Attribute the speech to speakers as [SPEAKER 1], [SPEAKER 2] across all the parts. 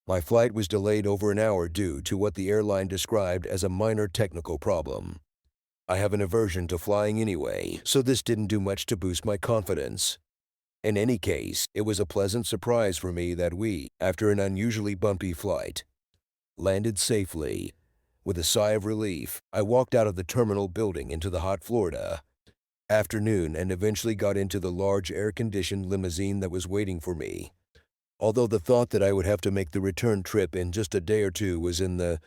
[SPEAKER 1] My flight was delayed over an hour due to what the airline described as a minor technical problem. I have an aversion to flying anyway, so this didn't do much to boost my confidence. In any case, it was a pleasant surprise for me that we, after an unusually bumpy flight, landed safely. With a sigh of relief, I walked out of the terminal building into the hot Florida afternoon and eventually got into the large air-conditioned limousine that was waiting for me. Although the thought that I would have to make the return trip in just a day or two was in the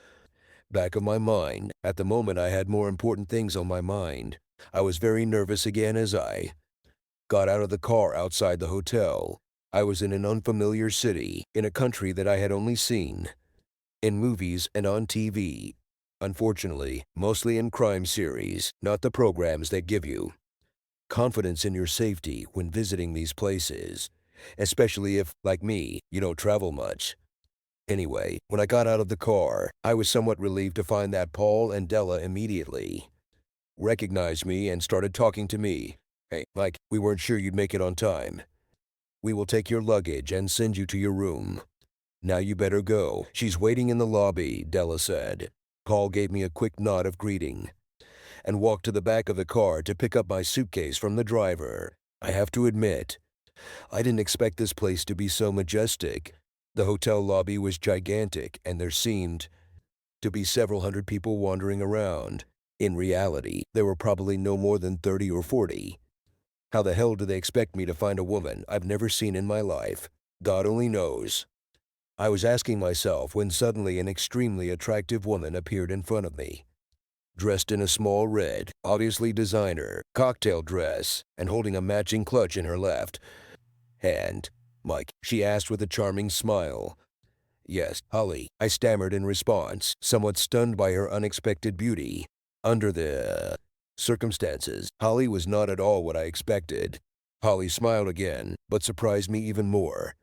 [SPEAKER 1] back of my mind, at the moment I had more important things on my mind. I was very nervous again as I got out of the car outside the hotel. I was in an unfamiliar city, in a country that I had only seen in movies and on TV. Unfortunately, mostly in crime series, not the programs that give you confidence in your safety when visiting these places, especially if, like me, you don't travel much. Anyway, when I got out of the car, I was somewhat relieved to find that Paul and Della immediately recognized me and started talking to me. "Hey, Mike, we weren't sure you'd make it on time. We will take your luggage and send you to your room. Now you better go. She's waiting in the lobby," Della said. Paul gave me a quick nod of greeting and walked to the back of the car to pick up my suitcase from the driver. I have to admit, I didn't expect this place to be so majestic. The hotel lobby was gigantic, and there seemed to be several hundred people wandering around. In reality, there were probably no more than 30 or 40. How the hell do they expect me to find a woman I've never seen in my life? God only knows. I was asking myself when suddenly an extremely attractive woman appeared in front of me, dressed in a small red, obviously designer, cocktail dress, and holding a matching clutch in her left hand. "Mike?" she asked with a charming smile. "Yes, Holly," I stammered in response, somewhat stunned by her unexpected beauty. Under the circumstances, Holly was not at all what I expected. Holly smiled again, but surprised me even more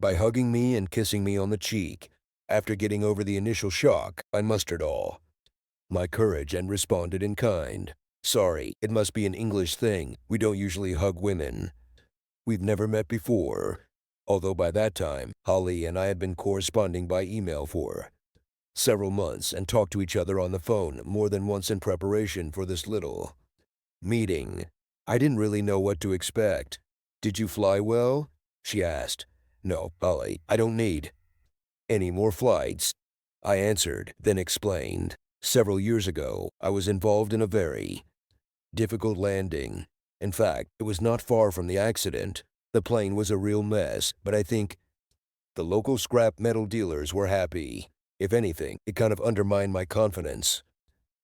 [SPEAKER 1] by hugging me and kissing me on the cheek. After getting over the initial shock, I mustered all my courage and responded in kind. "Sorry, it must be an English thing. We don't usually hug women. We've never met before." Although by that time, Holly and I had been corresponding by email for several months and talked to each other on the phone more than once in preparation for this little meeting. I didn't really know what to expect. "Did you fly well?" she asked. "No, Holly, I don't need any more flights," I answered, then explained. Several years ago, I was involved in a very difficult landing. In fact, it was not far from the accident. The plane was a real mess, but I think the local scrap metal dealers were happy. If anything, it kind of undermined my confidence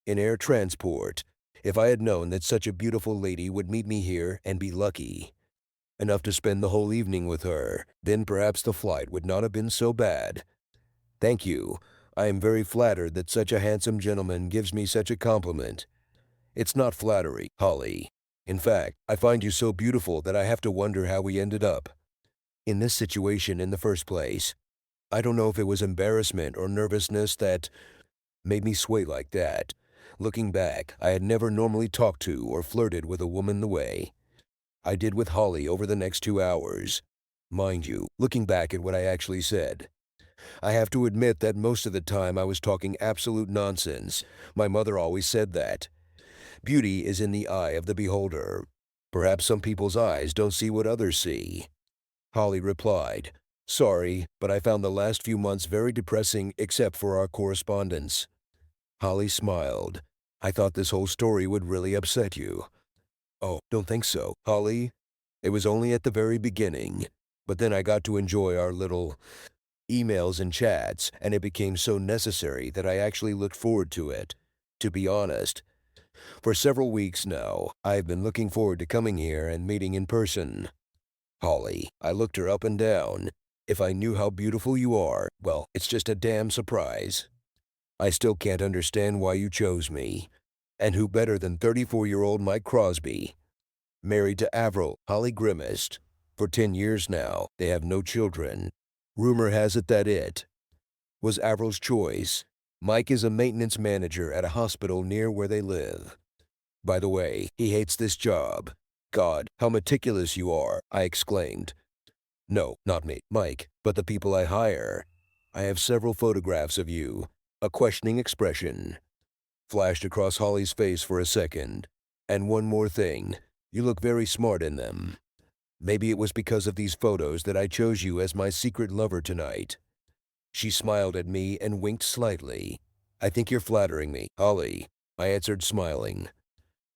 [SPEAKER 1] in air transport. If I had known that such a beautiful lady would meet me here and be lucky enough to spend the whole evening with her, then perhaps the flight would not have been so bad. "Thank you. I am very flattered that such a handsome gentleman gives me such a compliment." "It's not flattery, Holly. In fact, I find you so beautiful that I have to wonder how we ended up in this situation in the first place. I don't know if it was embarrassment or nervousness that made me sway like that. Looking back, I had never normally talked to or flirted with a woman the way I did with Holly over the next 2 hours. Mind you, looking back at what I actually said, I have to admit that most of the time I was talking absolute nonsense. My mother always said that beauty is in the eye of the beholder. Perhaps some people's eyes don't see what others see. Holly replied, "Sorry, but I found the last few months very depressing except for our correspondence." Holly smiled. "I thought this whole story would really upset you." "Oh, don't think so, Holly. It was only at the very beginning. But then I got to enjoy our little emails and chats, and it became so necessary that I actually looked forward to it. To be honest, for several weeks now, I've been looking forward to coming here and meeting in person." "Holly," I looked her up and down. "If I knew how beautiful you are, well, it's just a damn surprise. I still can't understand why you chose me. And who better than 34-year-old Mike Crosby? Married to Avril," Holly grimaced. "For 10 years now, they have no children. Rumor has it that it was Avril's choice. Mike is a maintenance manager at a hospital near where they live. By the way, he hates this job." "God, how meticulous you are," I exclaimed. "No, not me, Mike, but the people I hire." I have several photographs of you. A questioning expression flashed across Holly's face for a second. And one more thing, you look very smart in them. Maybe it was because of these photos that I chose you as my secret lover tonight. She smiled at me and winked slightly. I think you're flattering me, Holly, I answered smiling.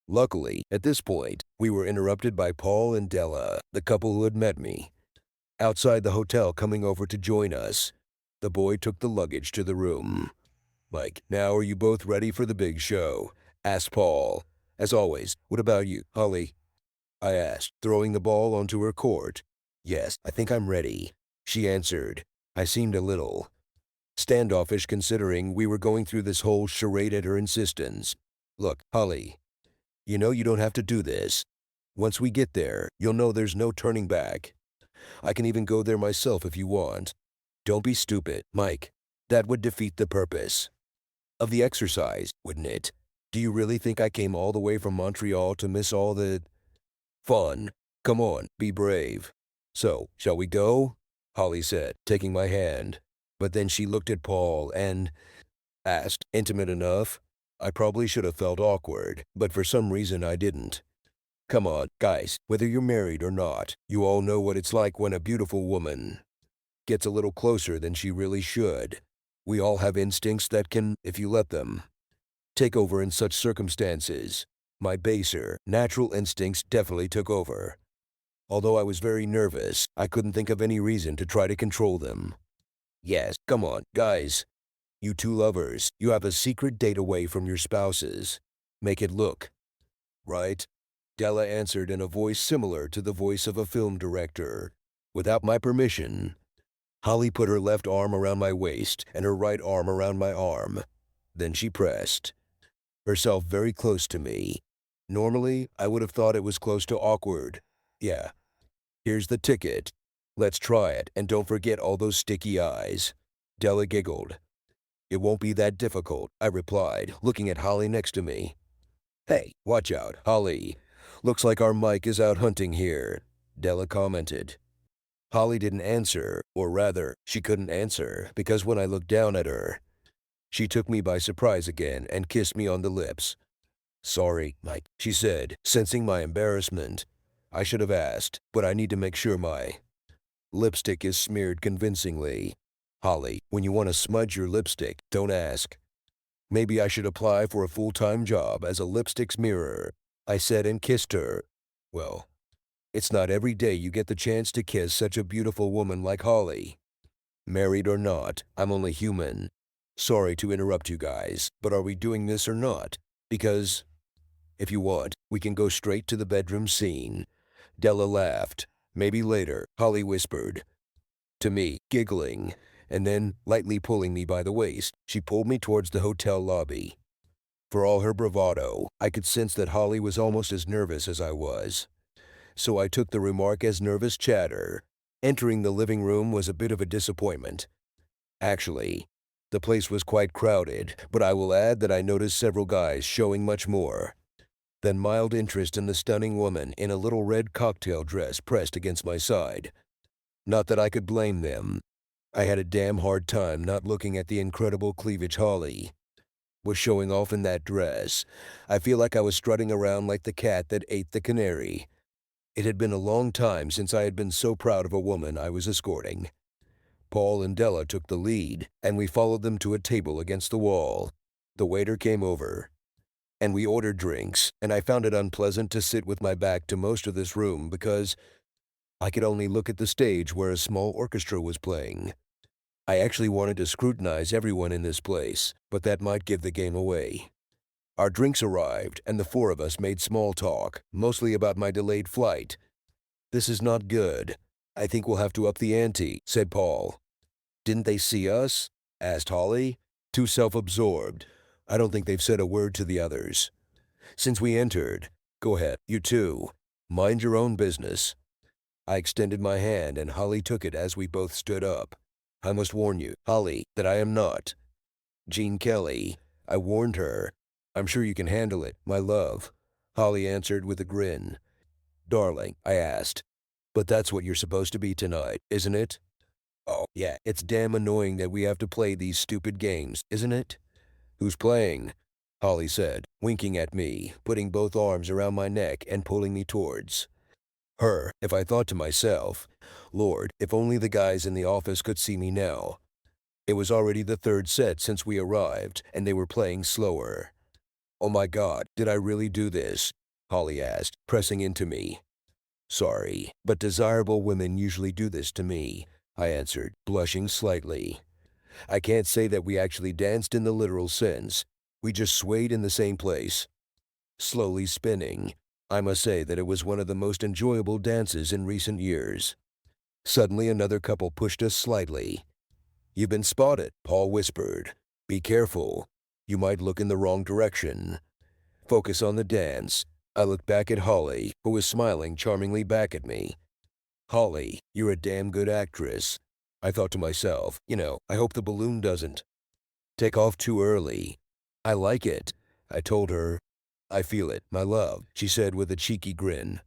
[SPEAKER 1] Luckily, at this point, we were interrupted by Paul and Della, the couple who had met me, outside the hotel coming over to join us. The boy took the luggage to the room. Mike, now are you both ready for the big show? Asked Paul. As always, what about you, Holly? I asked, throwing the ball onto her court. Yes, I think I'm ready, she answered. I seemed a little standoffish considering we were going through this whole charade at her insistence. Look, Holly, you know you don't have to do this. Once we get there, you'll know there's no turning back. I can even go there myself if you want. Don't be stupid, Mike. That would defeat the purpose of the exercise, wouldn't it? Do you really think I came all the way from Montreal to miss all the fun? Come on, be brave. So, shall we go? Holly said, taking my hand. But then she looked at Paul and asked, intimate enough? I probably should have felt awkward, but for some reason I didn't. Come on, guys, whether you're married or not, you all know what it's like when a beautiful woman gets a little closer than she really should. We all have instincts that can, if you let them, take over in such circumstances. My baser, natural instincts definitely took over. Although I was very nervous, I couldn't think of any reason to try to control them. Yes, come on, guys. You two lovers, you have a secret date away from your spouses. Make it look right. Della answered in a voice similar to the voice of a film director. Without my permission. Holly put her left arm around my waist and her right arm around my arm. Then she pressed herself very close to me. Normally, I would have thought it was close to awkward. Yeah. Here's the ticket. Let's try it, and don't forget all those sticky eyes. Della giggled. It won't be that difficult, I replied, looking at Holly next to me. Hey, watch out, Holly. Looks like our Mike is out hunting here, Della commented. Holly didn't answer, or rather, she couldn't answer, because when I looked down at her, she took me by surprise again and kissed me on the lips. Sorry, Mike, she said, sensing my embarrassment. I should have asked, but I need to make sure my lipstick is smeared convincingly. Holly, when you want to smudge your lipstick, don't ask. Maybe I should apply for a full-time job as a lipstick smearer, I said and kissed her. Well, it's not every day you get the chance to kiss such a beautiful woman like Holly. Married or not, I'm only human. Sorry to interrupt you guys, but are we doing this or not? Because, if you want, we can go straight to the bedroom scene. Della laughed. Maybe later, Holly whispered to me, giggling, and then, lightly pulling me by the waist, she pulled me towards the hotel lobby. For all her bravado, I could sense that Holly was almost as nervous as I was. So I took the remark as nervous chatter. Entering the living room was a bit of a disappointment. Actually, the place was quite crowded, but I will add that I noticed several guys showing much more than mild interest in the stunning woman in a little red cocktail dress pressed against my side. Not that I could blame them. I had a damn hard time not looking at the incredible cleavage Holly was showing off in that dress. I feel like I was strutting around like the cat that ate the canary. It had been a long time since I had been so proud of a woman I was escorting. Paul and Della took the lead, and we followed them to a table against the wall. The waiter came over, and we ordered drinks, and I found it unpleasant to sit with my back to most of this room because I could only look at the stage where a small orchestra was playing. I actually wanted to scrutinize everyone in this place, but that might give the game away. Our drinks arrived, and the four of us made small talk, mostly about my delayed flight. This is not good. I think we'll have to up the ante, said Paul. Didn't they see us? Asked Holly. Too self-absorbed. I don't think they've said a word to the others. Since we entered, go ahead, you two. Mind your own business. I extended my hand and Holly took it as we both stood up. I must warn you, Holly, that I am not Gene Kelly. I warned her. I'm sure you can handle it, my love. Holly answered with a grin. Darling, I asked, but that's what you're supposed to be tonight, isn't it? Oh, yeah, it's damn annoying that we have to play these stupid games, isn't it? Who's playing? Holly said, winking at me, putting both arms around my neck and pulling me towards her. If I thought to myself, Lord, if only the guys in the office could see me now. It was already the third set since we arrived, and they were playing slower. Oh my God, did I really do this? Holly asked, pressing into me. Sorry, but desirable women usually do this to me, I answered, blushing slightly. I can't say that we actually danced in the literal sense. We just swayed in the same place, slowly spinning. I must say that it was one of the most enjoyable dances in recent years. Suddenly another couple pushed us slightly. You've been spotted, Paul whispered. Be careful. You might look in the wrong direction. Focus on the dance. I looked back at Holly, who was smiling charmingly back at me. Holly, you're a damn good actress. I thought to myself, I hope the balloon doesn't take off too early. I like it, I told her. I feel it, my love, she said with a cheeky grin,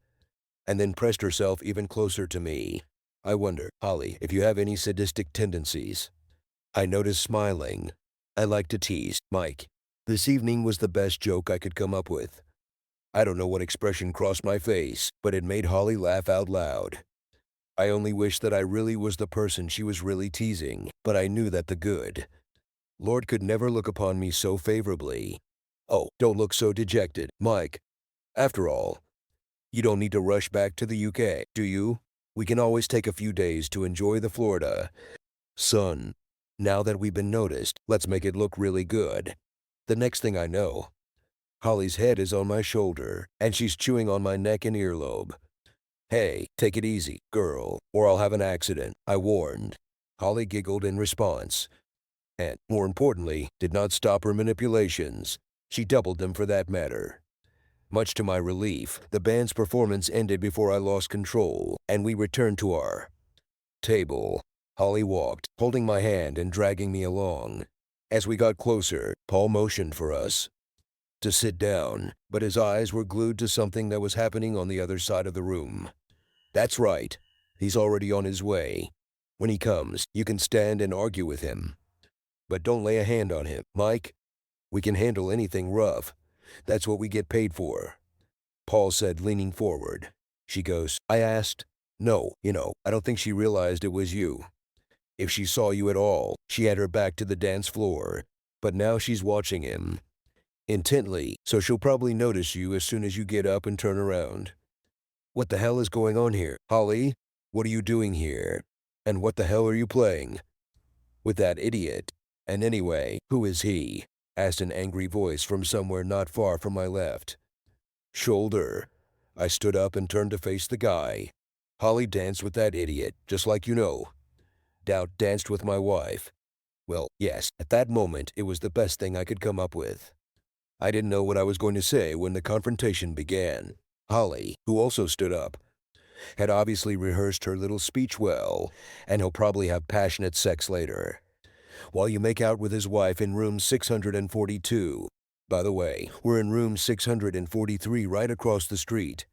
[SPEAKER 1] and then pressed herself even closer to me. I wonder, Holly, if you have any sadistic tendencies. I noticed smiling. I like to tease, Mike. This evening was the best joke I could come up with. I don't know what expression crossed my face, but it made Holly laugh out loud. I only wish that I really was the person she was really teasing, but I knew that the good Lord could never look upon me so favorably. Oh, don't look so dejected, Mike. After all, you don't need to rush back to the UK, do you? We can always take a few days to enjoy the Florida sun. Now that we've been noticed, let's make it look really good. The next thing I know, Holly's head is on my shoulder, and she's chewing on my neck and earlobe. Hey, take it easy, girl, or I'll have an accident, I warned. Holly giggled in response, and, more importantly, did not stop her manipulations. She doubled them for that matter. Much to my relief, the band's performance ended before I lost control, and we returned to our table. Holly walked, holding my hand and dragging me along. As we got closer, Paul motioned for us to sit down, but his eyes were glued to something that was happening on the other side of the room. That's right. He's already on his way. When he comes, you can stand and argue with him. But don't lay a hand on him, Mike. We can handle anything rough. That's what we get paid for. Paul said, leaning forward. She goes, I asked. No, I don't think she realized it was you. If she saw you at all, she had her back to the dance floor. But now she's watching him intently, so she'll probably notice you as soon as you get up and turn around. What the hell is going on here, Holly? What are you doing here? And what the hell are you playing with that idiot? And anyway, who is he? Asked an angry voice from somewhere not far from my left shoulder. I stood up and turned to face the guy. Holly danced with that idiot, just like you know. Doubt danced with my wife. Well, yes, at that moment it was the best thing I could come up with. I didn't know what I was going to say when the confrontation began. Holly, who also stood up, had obviously rehearsed her little speech well, and he'll probably have passionate sex later, while you make out with his wife in room 642. By the way, we're in room 643 right across the street.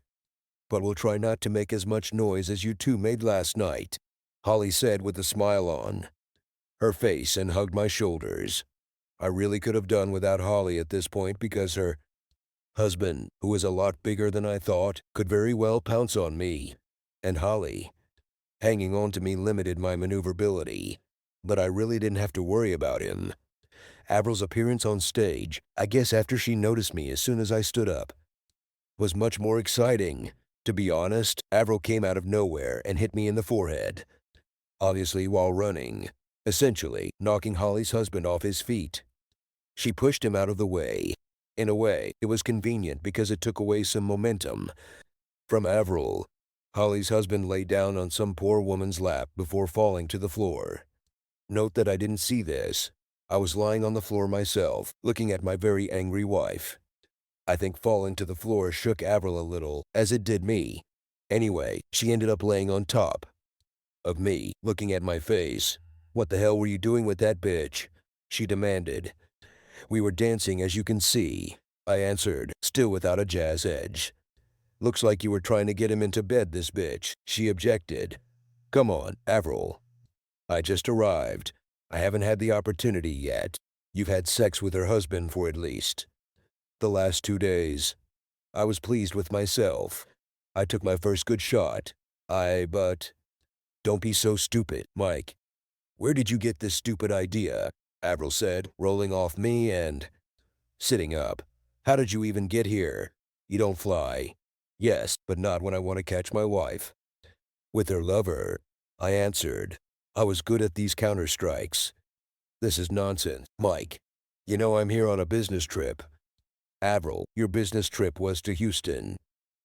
[SPEAKER 1] But we'll try not to make as much noise as you two made last night, Holly said with a smile on her face and hugged my shoulders. I really could have done without Holly at this point because her husband, who is a lot bigger than I thought, could very well pounce on me. And Holly, hanging on to me limited my maneuverability. But I really didn't have to worry about him. Avril's appearance on stage, I guess after she noticed me as soon as I stood up, was much more exciting. To be honest, Avril came out of nowhere and hit me in the forehead, obviously while running, essentially knocking Holly's husband off his feet. She pushed him out of the way. In a way, it was convenient because it took away some momentum from Avril. Holly's husband lay down on some poor woman's lap before falling to the floor. Note that I didn't see this. I was lying on the floor myself, looking at my very angry wife. I think falling to the floor shook Avril a little, as it did me. Anyway, she ended up laying on top of me, looking at my face. What the hell were you doing with that bitch? She demanded. We were dancing, as you can see, I answered, still without a jazz edge. Looks like you were trying to get him into bed, this bitch, she objected. Come on, Avril. I just arrived. I haven't had the opportunity yet. You've had sex with her husband for at least the last 2 days. I was pleased with myself. I took my first good shot. But don't be so stupid, Mike. Where did you get this stupid idea? Avril said, rolling off me and sitting up. How did you even get here? You don't fly. Yes, but not when I want to catch my wife. With her lover, I answered. I was good at these counter-strikes. This is nonsense, Mike. You know I'm here on a business trip. Avril, your business trip was to Houston.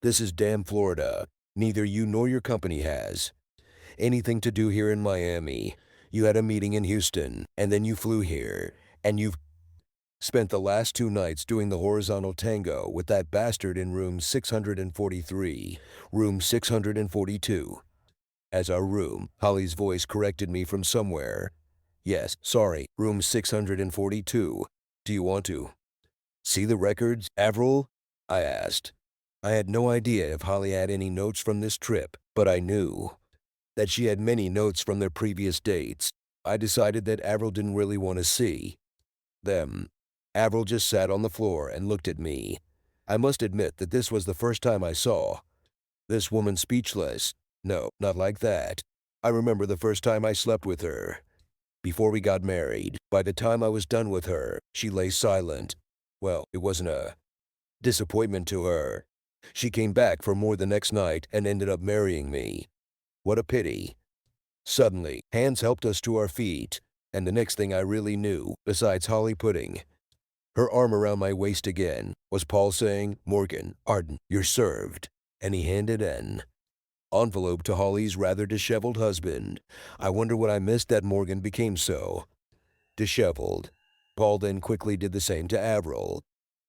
[SPEAKER 1] This is damn Florida. Neither you nor your company has anything to do here in Miami. You had a meeting in Houston, and then you flew here, and you've spent the last 2 nights doing the horizontal tango with that bastard in room 643, room 642. As our room, Holly's voice corrected me from somewhere. Yes, sorry, room 642. Do you want to see the records, Avril? I asked. I had no idea if Holly had any notes from this trip, but I knew that she had many notes from their previous dates. I decided that Avril didn't really want to see them. Avril just sat on the floor and looked at me. I must admit that this was the first time I saw this woman speechless. No, not like that. I remember the first time I slept with her. Before we got married, by the time I was done with her, she lay silent. Well, it wasn't a disappointment to her. She came back for more the next night and ended up marrying me. What a pity. Suddenly, hands helped us to our feet, and the next thing I really knew, besides Holly putting her arm around my waist again, was Paul saying, "Morgan, Arden, you're served." And he handed an envelope to Holly's rather disheveled husband. I wonder what I missed that Morgan became so disheveled. Paul then quickly did the same to Avril.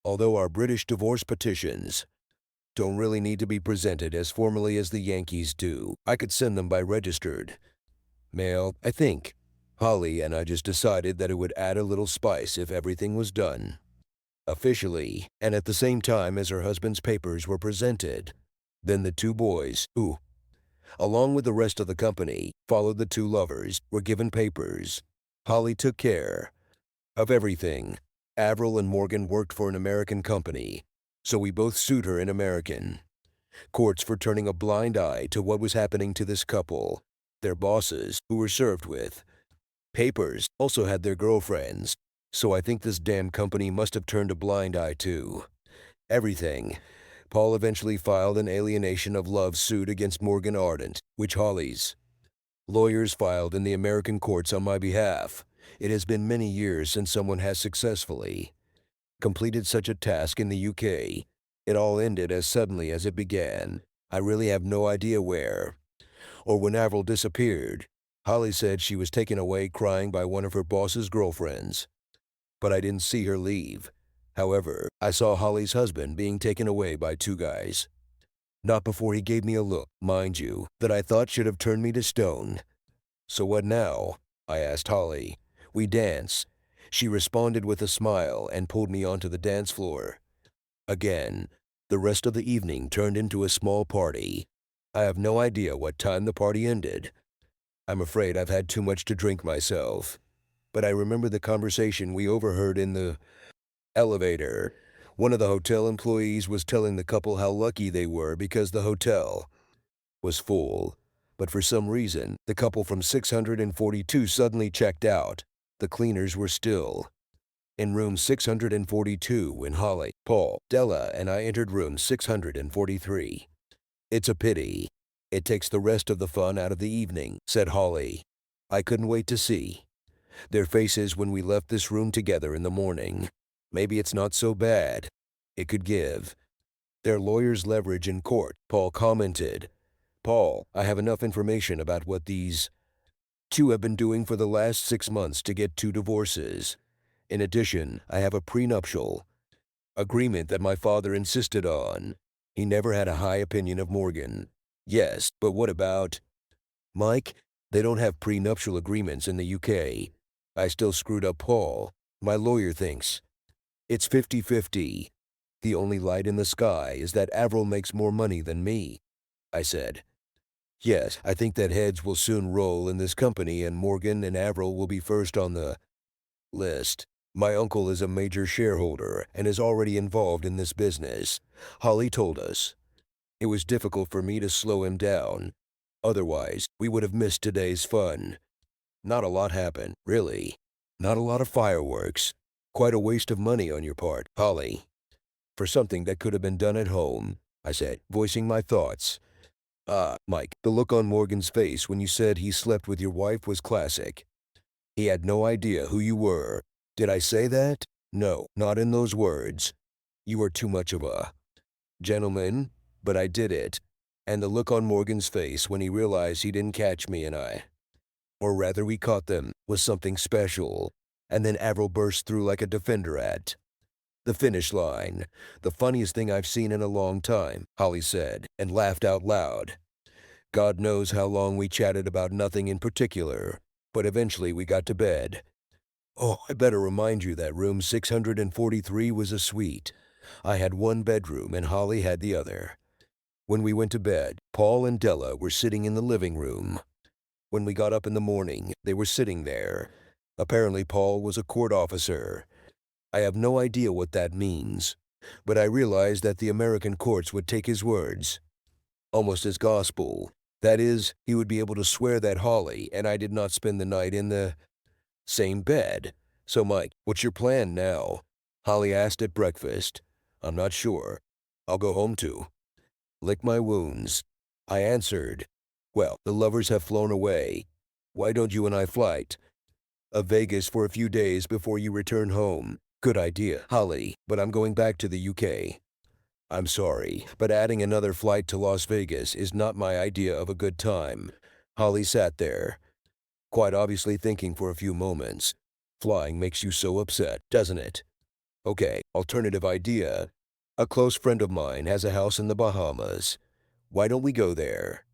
[SPEAKER 1] Although our British divorce petitions don't really need to be presented as formally as the Yankees do, I could send them by registered mail, I think. Holly and I just decided that it would add a little spice if everything was done officially, and at the same time as her husband's papers were presented. Then the two boys, who, along with the rest of the company, followed the two lovers, were given papers. Holly took care of everything. Avril and Morgan worked for an American company, so we both sued her in American courts for turning a blind eye to what was happening to this couple. Their bosses, who were served with papers, also had their girlfriends, so I think this damn company must have turned a blind eye to everything. Paul eventually filed an alienation of love suit against Morgan Ardent, which Holly's lawyers filed in the American courts on my behalf. It has been many years since someone has successfully completed such a task in the UK. It all ended as suddenly as it began. I really have no idea where or when Avril disappeared. Holly said she was taken away crying by one of her boss's girlfriends, but I didn't see her leave. However, I saw Holly's husband being taken away by two guys. Not before he gave me a look, mind you, that I thought should have turned me to stone. "So what now?" I asked Holly. "We dance." She responded with a smile and pulled me onto the dance floor. Again, the rest of the evening turned into a small party. I have no idea what time the party ended. I'm afraid I've had too much to drink myself. But I remember the conversation we overheard in the elevator. One of the hotel employees was telling the couple how lucky they were because the hotel was full. But for some reason, the couple from 642 suddenly checked out. The cleaners were still in room 642 when Holly, Paul, Della, and I entered room 643. "It's a pity. It takes the rest of the fun out of the evening," said Holly. I couldn't wait to see their faces when we left this room together in the morning. Maybe it's not so bad. It could give their lawyers leverage in court, Paul commented. "Paul, I have enough information about what these two have been doing for the last 6 months to get 2 divorces. In addition, I have a prenuptial agreement that my father insisted on. He never had a high opinion of Morgan." "Yes, but what about Mike? They don't have prenuptial agreements in the UK. I still screwed up Paul. My lawyer thinks it's 50-50. The only light in the sky is that Avril makes more money than me," I said. Yes, I think that heads will soon roll in this company and Morgan and Avril will be first on the list. My uncle is a major shareholder and is already involved in this business, Holly told us. It was difficult for me to slow him down. Otherwise, we would have missed today's fun. Not a lot happened, really. Not a lot of fireworks. Quite a waste of money on your part, Holly. For something that could have been done at home, I said, voicing my thoughts. Mike, the look on Morgan's face when you said he slept with your wife was classic. He had no idea who you were. Did I say that? No, not in those words. You are too much of a gentleman, but I did it. And the look on Morgan's face when he realized he didn't catch me and I, or rather we caught them, was something special. And then Avril burst through like a defender at the finish line. The funniest thing I've seen in a long time, Holly said, and laughed out loud. God knows how long we chatted about nothing in particular, but eventually we got to bed. Oh, I better remind you that room 643 was a suite. I had one bedroom and Holly had the other. When we went to bed, Paul and Della were sitting in the living room. When we got up in the morning, they were sitting there. Apparently Paul was a court officer. I have no idea what that means, but I realized that the American courts would take his words almost as gospel. That is, he would be able to swear that Holly and I did not spend the night in the same bed. So, Mike, what's your plan now? Holly asked at breakfast. I'm not sure. I'll go home too. Lick my wounds. I answered. Well, the lovers have flown away. Why don't you and I flight? Vegas for a few days before you return home. Good idea, Holly, but I'm going back to the UK. I'm sorry, but adding another flight to Las Vegas is not my idea of a good time. Holly sat there, quite obviously thinking for a few moments. Flying makes you so upset, doesn't it? Okay, alternative idea. A close friend of mine has a house in the Bahamas. Why don't we go there?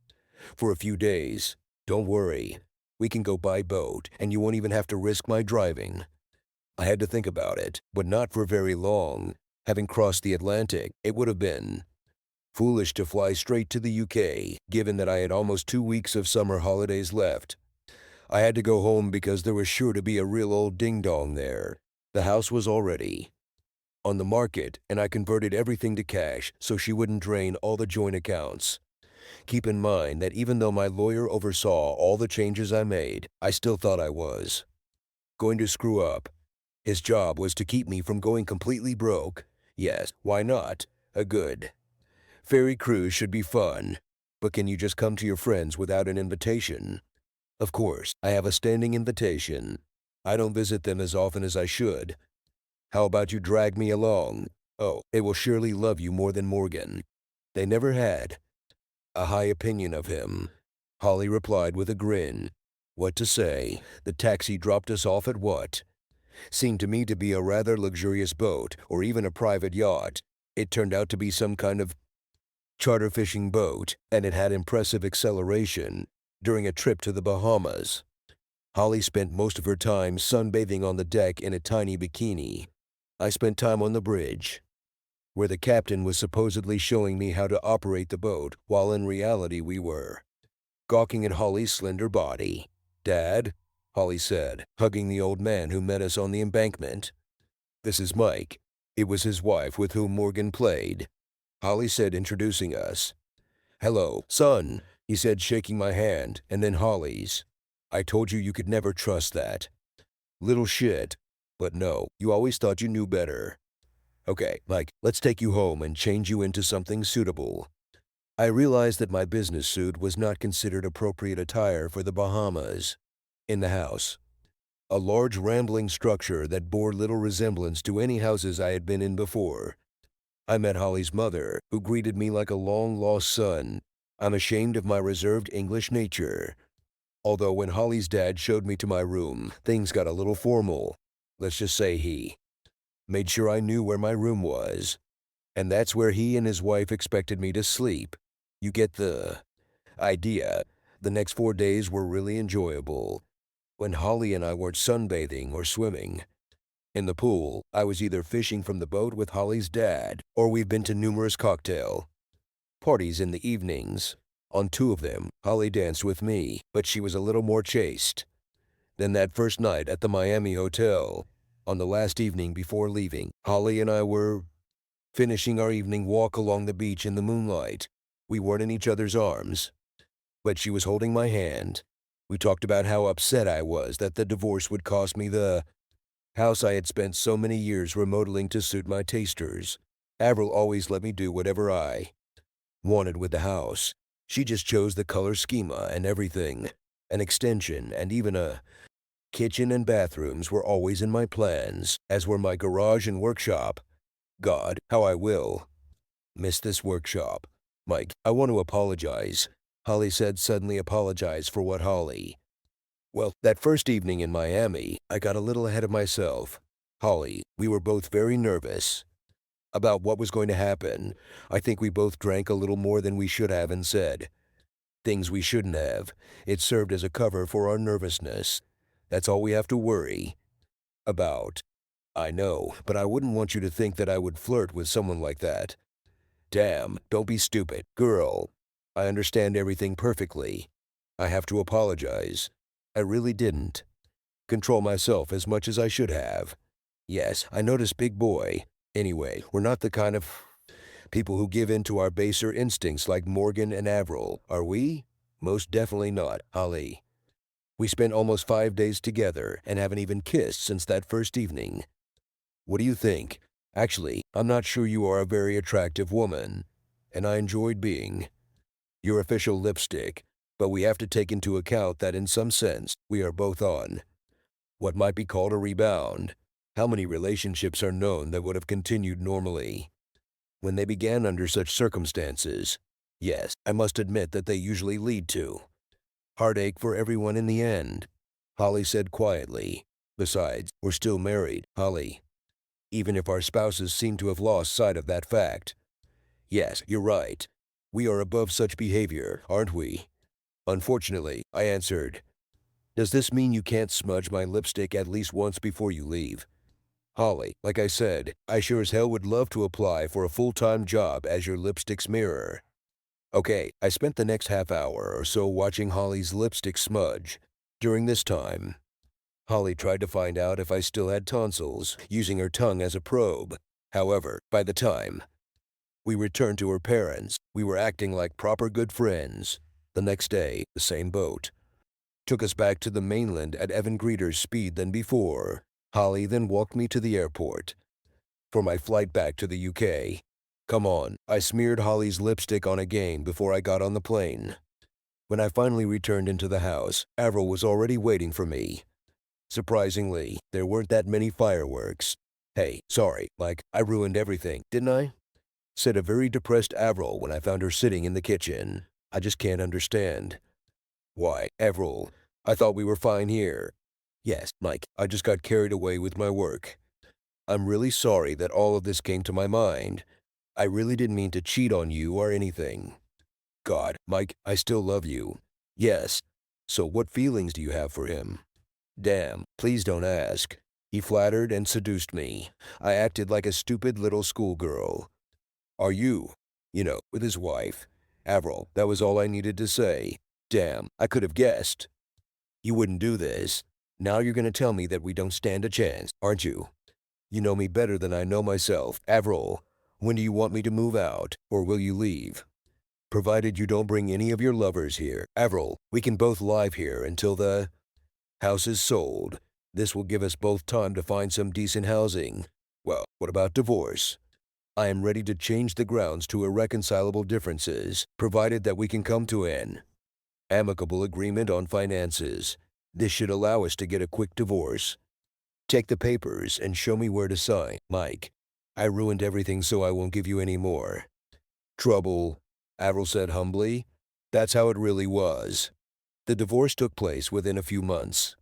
[SPEAKER 1] For a few days. Don't worry. We can go by boat, and you won't even have to risk my driving. I had to think about it, but not for very long. Having crossed the Atlantic, it would have been foolish to fly straight to the UK, given that I had almost 2 weeks of summer holidays left. I had to go home because there was sure to be a real old ding-dong there. The house was already on the market, and I converted everything to cash so she wouldn't drain all the joint accounts. Keep in mind that even though my lawyer oversaw all the changes I made, I still thought I was going to screw up. His job was to keep me from going completely broke. Yes, why not? A good ferry cruise should be fun. But can you just come to your friends without an invitation? Of course, I have a standing invitation. I don't visit them as often as I should. How about you drag me along? Oh, they will surely love you more than Morgan. They never had a high opinion of him. Holly replied with a grin. What to say? The taxi dropped us off at what seemed to me to be a rather luxurious boat or even a private yacht. It turned out to be some kind of charter fishing boat, and it had impressive acceleration during a trip to the Bahamas. Holly spent most of her time sunbathing on the deck in a tiny bikini. I spent time on the bridge, where the captain was supposedly showing me how to operate the boat, while in reality we were gawking at Holly's slender body. Dad, Holly said, hugging the old man who met us on the embankment. This is Mike. It was his wife with whom Morgan played. Holly said, introducing us. Hello, son, he said, shaking my hand, and then Holly's. I told you could never trust that little shit. But no, you always thought you knew better. Okay, Mike, let's take you home and change you into something suitable. I realized that my business suit was not considered appropriate attire for the Bahamas. In the house, a large rambling structure that bore little resemblance to any houses I had been in before, I met Holly's mother, who greeted me like a long-lost son. I'm ashamed of my reserved English nature. Although when Holly's dad showed me to my room, things got a little formal. Let's just say he made sure I knew where my room was. And that's where he and his wife expected me to sleep. You get the idea. The next 4 days were really enjoyable. When Holly and I weren't sunbathing or swimming in the pool, I was either fishing from the boat with Holly's dad, or we've been to numerous cocktail parties in the evenings. On two of them, Holly danced with me, but she was a little more chaste. Then that first night at the Miami hotel, on the last evening before leaving, Holly and I were finishing our evening walk along the beach in the moonlight. We weren't in each other's arms, but she was holding my hand. We talked about how upset I was that the divorce would cost me the house I had spent so many years remodeling to suit my tasters. Avril always let me do whatever I wanted with the house. She just chose the color schema and everything. An extension and even a kitchen and bathrooms were always in my plans, as were my garage and workshop. God, how I will miss this workshop. Mike, I want to apologize. Holly said suddenly. Apologize for what, Holly? Well, that first evening in Miami, I got a little ahead of myself. Holly, we were both very nervous about what was going to happen. I think we both drank a little more than we should have and said things we shouldn't have. It served as a cover for our nervousness. That's all we have to worry about. I know, but I wouldn't want you to think that I would flirt with someone like that. Damn, don't be stupid. Girl, I understand everything perfectly. I have to apologize. I really didn't control myself as much as I should have. Yes, I noticed, big boy. Anyway, we're not the kind of people who give in to our baser instincts like Morgan and Avril, are we? Most definitely not, Holly. We spent almost 5 days together and haven't even kissed since that first evening. What do you think? Actually, I'm not sure. You are a very attractive woman, and I enjoyed being your official lipstick, but we have to take into account that in some sense, we are both on what might be called a rebound. How many relationships are known that would have continued normally when they began under such circumstances? Yes, I must admit that they usually lead to heartache for everyone in the end, Holly said quietly. Besides, we're still married, Holly, even if our spouses seem to have lost sight of that fact. Yes, you're right. We are above such behavior, aren't we? Unfortunately, I answered. Does this mean you can't smudge my lipstick at least once before you leave? Holly, like I said, I sure as hell would love to apply for a full-time job as your lipstick's mirror. Okay, I spent the next half hour or so watching Holly's lipstick smudge. During this time, Holly tried to find out if I still had tonsils, using her tongue as a probe. However, by the time we returned to her parents, we were acting like proper good friends. The next day, the same boat took us back to the mainland at even greater speed than before. Holly then walked me to the airport for my flight back to the UK. Come on, I smeared Holly's lipstick on again before I got on the plane. When I finally returned into the house, Avril was already waiting for me. Surprisingly, there weren't that many fireworks. Hey, sorry, Mike, I ruined everything, didn't I? Said a very depressed Avril when I found her sitting in the kitchen. I just can't understand. Why, Avril, I thought we were fine here. Yes, Mike, I just got carried away with my work. I'm really sorry that all of this came to my mind. I really didn't mean to cheat on you or anything. God, Mike, I still love you. Yes. So what feelings do you have for him? Damn, please don't ask. He flattered and seduced me. I acted like a stupid little schoolgirl. Are you, with his wife? Avril, that was all I needed to say. Damn, I could have guessed. You wouldn't do this. Now you're gonna tell me that we don't stand a chance, aren't you? You know me better than I know myself. Avril, when do you want me to move out, or will you leave? Provided you don't bring any of your lovers here. Avril, we can both live here until the house is sold. This will give us both time to find some decent housing. Well, what about divorce? I am ready to change the grounds to irreconcilable differences, provided that we can come to an amicable agreement on finances. This should allow us to get a quick divorce. Take the papers and show me where to sign. Mike, I ruined everything, so I won't give you any more trouble, Avril said humbly. That's how it really was. The divorce took place within a few months.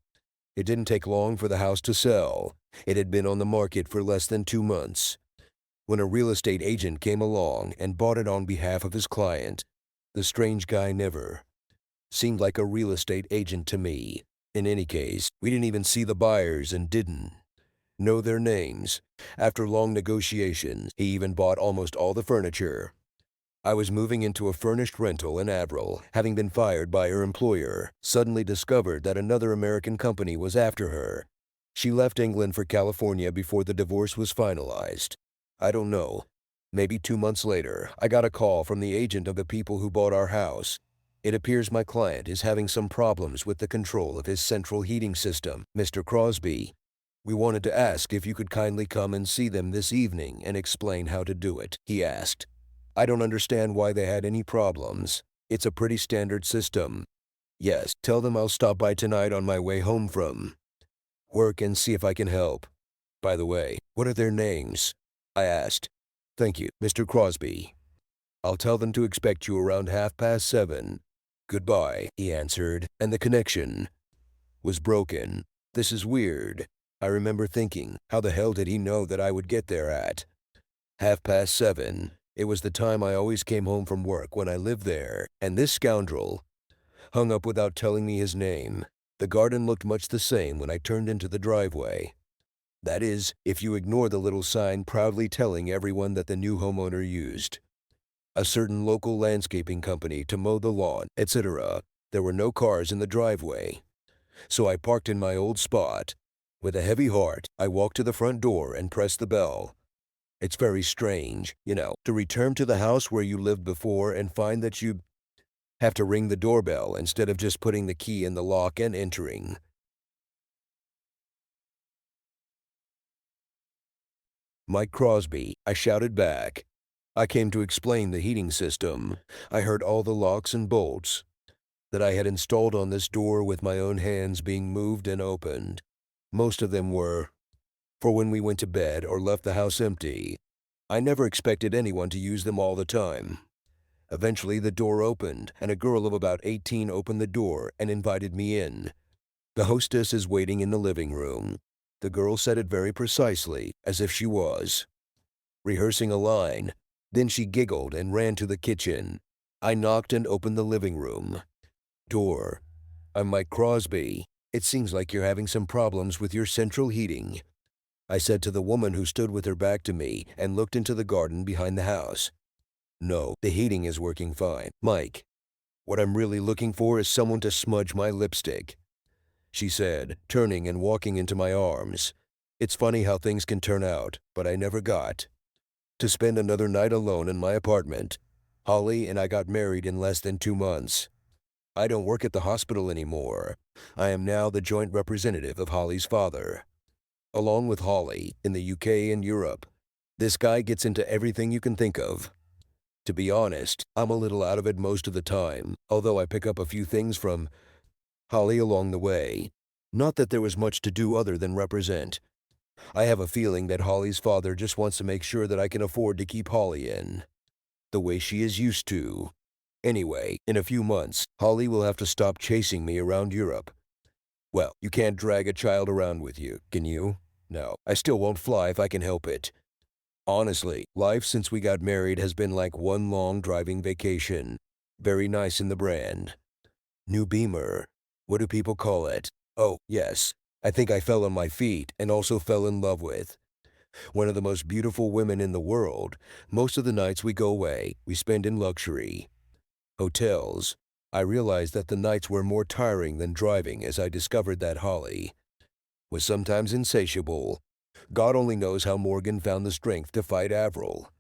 [SPEAKER 1] It didn't take long for the house to sell. It had been on the market for less than 2 months when a real estate agent came along and bought it on behalf of his client. The strange guy never seemed like a real estate agent to me. In any case, we didn't even see the buyers and didn't know their names. After long negotiations, he even bought almost all the furniture. I was moving into a furnished rental and Avril, having been fired by her employer, suddenly discovered that another American company was after her. She left England for California before the divorce was finalized. I don't know. Maybe 2 months later, I got a call from the agent of the people who bought our house. It appears my client is having some problems with the control of his central heating system, Mr. Crosby. We wanted to ask if you could kindly come and see them this evening and explain how to do it, he asked. I don't understand why they had any problems. It's a pretty standard system. Yes, tell them I'll stop by tonight on my way home from work and see if I can help. By the way, what are their names? I asked. Thank you, Mr. Crosby. I'll tell them to expect you around 7:30. Goodbye, he answered, and the connection was broken. This is weird. I remember thinking, how the hell did he know that I would get there at 7:30? It was the time I always came home from work when I lived there, and this scoundrel hung up without telling me his name. The garden looked much the same when I turned into the driveway. That is, if you ignore the little sign proudly telling everyone that the new homeowner used a certain local landscaping company to mow the lawn, etc. There were no cars in the driveway, so I parked in my old spot. With a heavy heart, I walked to the front door and pressed the bell. It's very strange, to return to the house where you lived before and find that you have to ring the doorbell instead of just putting the key in the lock and entering. Mike Crosby, I shouted back. I came to explain the heating system. I heard all the locks and bolts that I had installed on this door with my own hands being moved and opened. Most of them were for when we went to bed or left the house empty. I never expected anyone to use them all the time. Eventually, the door opened, and a girl of about 18 opened the door and invited me in. The hostess is waiting in the living room. The girl said it very precisely, as if she was rehearsing a line. Then she giggled and ran to the kitchen. I knocked and opened the living room door. I'm Mike Crosby. It seems like you're having some problems with your central heating, I said to the woman who stood with her back to me and looked into the garden behind the house. No, the heating is working fine, Mike. What I'm really looking for is someone to smudge my lipstick, she said, turning and walking into my arms. It's funny how things can turn out, but I never got to spend another night alone in my apartment. Holly and I got married in less than 2 months. I don't work at the hospital anymore. I am now the joint representative of Holly's father, along with Holly, in the UK and Europe. This guy gets into everything you can think of. To be honest, I'm a little out of it most of the time, although I pick up a few things from Holly along the way. Not that there was much to do other than represent. I have a feeling that Holly's father just wants to make sure that I can afford to keep Holly in the way she is used to. Anyway, in a few months, Holly will have to stop chasing me around Europe. Well, you can't drag a child around with you, can you? No, I still won't fly if I can help it. Honestly, life since we got married has been like one long driving vacation. Very nice in the brand. New Beamer. What do people call it? Oh, yes. I think I fell on my feet and also fell in love with one of the most beautiful women in the world. Most of the nights we go away, we spend in luxury hotels. I realized that the nights were more tiring than driving as I discovered that Holly was sometimes insatiable. God only knows how Morgan found the strength to fight Avril.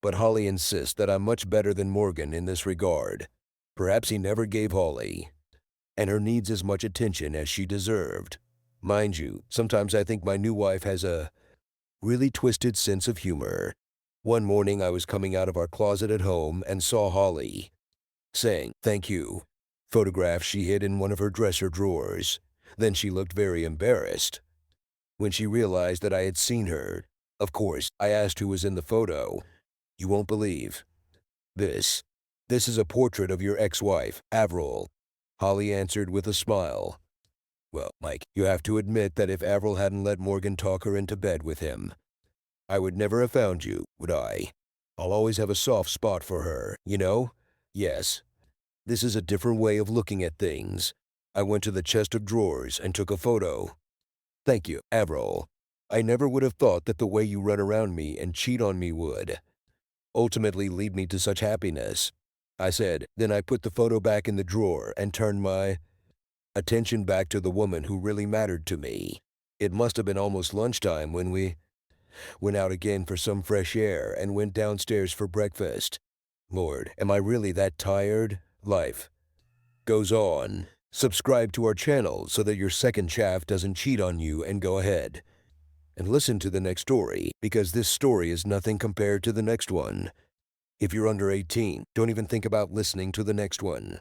[SPEAKER 1] But Holly insists that I'm much better than Morgan in this regard. Perhaps he never gave Holly and her needs as much attention as she deserved. Mind you, sometimes I think my new wife has a really twisted sense of humor. One morning I was coming out of our closet at home and saw Holly saying, "Thank you," photograph she hid in one of her dresser drawers. Then she looked very embarrassed when she realized that I had seen her. Of course, I asked who was in the photo. You won't believe this. This is a portrait of your ex-wife, Avril, Holly answered with a smile. Well, Mike, you have to admit that if Avril hadn't let Morgan talk her into bed with him, I would never have found you, would I? I'll always have a soft spot for her, you know? Yes. This is a different way of looking at things. I went to the chest of drawers and took a photo. Thank you, Avril. I never would have thought that the way you run around me and cheat on me would ultimately lead me to such happiness? I said. Then I put the photo back in the drawer and turned my attention back to the woman who really mattered to me. It must have been almost lunchtime when we went out again for some fresh air and went downstairs for breakfast. Lord, am I really that tired? Life goes on. Subscribe to our channel so that your second shaft doesn't cheat on you, and go ahead and listen to the next story, because this story is nothing compared to the next one. If you're under 18, don't even think about listening to the next one.